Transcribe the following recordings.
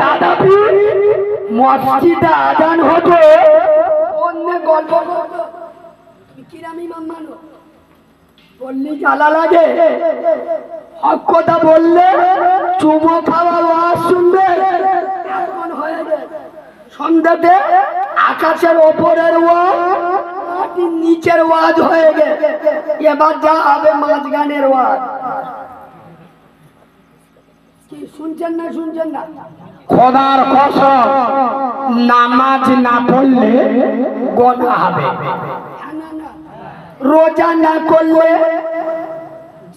দাদা মসজিদে আজান হতো অন্য গল্প কিরামি মাম্মানো বললি জ্বালা লাগে, হক কথা বললে চুমো খাওয়া ওয়াজ শুনবে। এখন হয়ে যায় সন্ধ্যাতে আকাশের ওপরের ওয়াজ, মাটির নিচের ওয়াজ হয়ে গেছে। এবার যা হবে মাঝখানের ওয়াজ। কি শুনছেন না শুনছেন না? খোদার কসম, নামাজ না পড়লে গোনা হবে, রোজা না করলে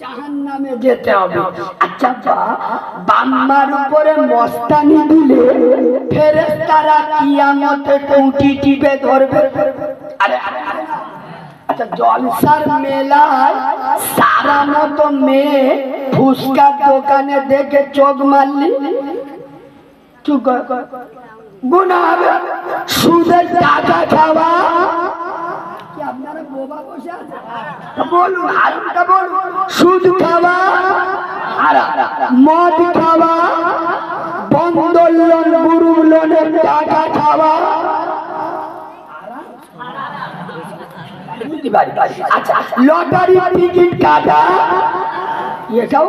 জাহান্নামে যেতে হবে। আচ্ছা বাম্মার উপরে মস্তানি দিলে ফেরেশতারা কিয়ামতে কৌটি টিপে ধরবে। আরে আচ্ছা, জলসার মেলায় সারা মতো মেয়ে ফুচকার দোকানে দেখে চোখ মারলি চুপ গুনাহ হবে। সুদের টাকা খাওয়া, আপনারা বোবা বসে আছেন, বলুন হারামটা বলুন। সুদ খাওয়া, মদ খাওয়া, বন্ধন লোন, গ্রুপ লোনের টাকা খাওয়া, আচ্ছা লটারি টিকিট কাটা, এটাও।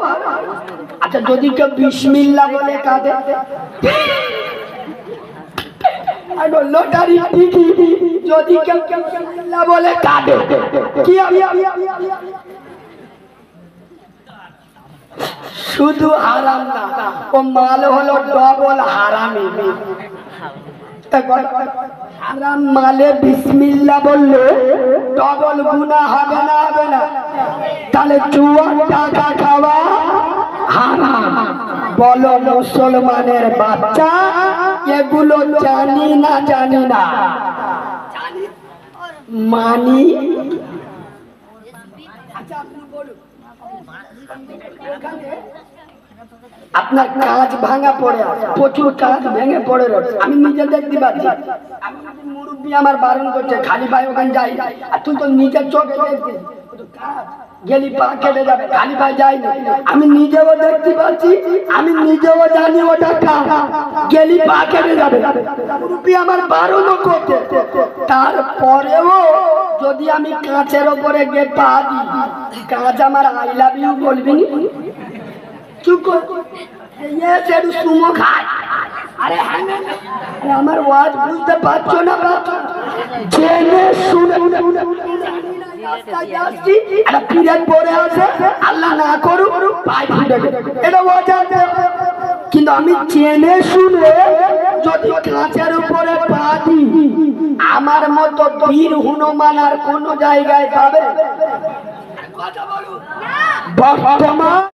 আচ্ছা যদি কেউ বিসমিল্লাহ বলে কাটে, লটারি টিকিট যদি কেউ বলে কাটে, কি শুধু হারাম না, ও মাল হলো ডবল হারামি। হারাম মালে বিসমিল্লাহ বললে ডবল গুনাহ হবে না? হবে না? তাহলে জুয়ার টাকা খাওয়া হারাম। বলো মুসলমানের বাচ্চা, এগুলো জানি না জানি না মানি। আপনার কাজ ভাঙা পড়ে আছে, প্রচুর কাজ ভেঙে পড়ে রয়েছে, আমি নিজে দেখতে পাচ্ছি। মুরব্বী আমার বারণ করছে খালি ভাই ওখানে যাই, আর তুই তো নিজের চোখে দেখছিস গেলি পা কেটে যাবে, খালি ভাই যাই না। আমি নিজেও দেখতে পাচ্ছি, আমি নিজেও জানি ওটা গেলি পা কেটে যাবে। মুরব্বী আমার বারণও করছে, তারপরেও যদি আমি কাঁচের ওপরে গিয়ে পা দিই, কাঁচ আমার আই লাভ ইউ বলবি নি? চুপ সুমো খায়। আরে আমার ওয়াজ বুঝতে পারছো না? জেনে শুনে আল্লাহ না করুক এটা কিন্তু আমি জেনে শুনে যদি কাঁচের উপরে পা দিই, আমার মতো বীর হনুমান আর কোন জায়গায় পাবে? বর্তমান